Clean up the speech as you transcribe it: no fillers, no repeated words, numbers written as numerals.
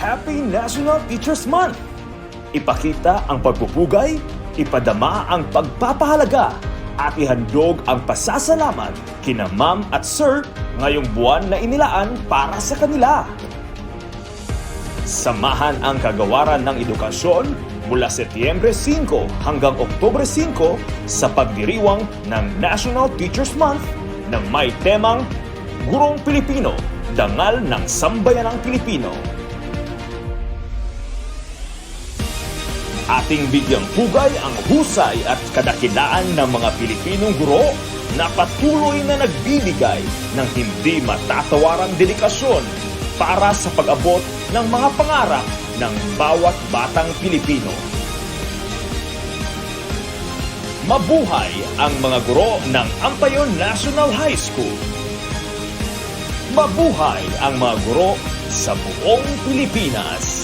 Happy National Teachers Month! Ipakita ang pagpupugay, ipadama ang pagpapahalaga, at ihandog ang pasasalamat kina Ma'am at Sir ngayong buwan na inilaan para sa kanila. Samahan ang kagawaran ng edukasyon mula Setyembre 5 hanggang Oktubre 5 sa pagdiriwang ng National Teachers Month na may temang Gurong Pilipino, Dangal ng Sambayanang Pilipino. Ating bigyang pugay ang husay at kadakilaan ng mga Pilipinong guro na patuloy na nagbibigay ng hindi matatawarang dedikasyon para sa pag-abot ng mga pangarap ng bawat batang Pilipino. Mabuhay ang mga guro ng Ampayon National High School. Mabuhay ang mga guro sa buong Pilipinas.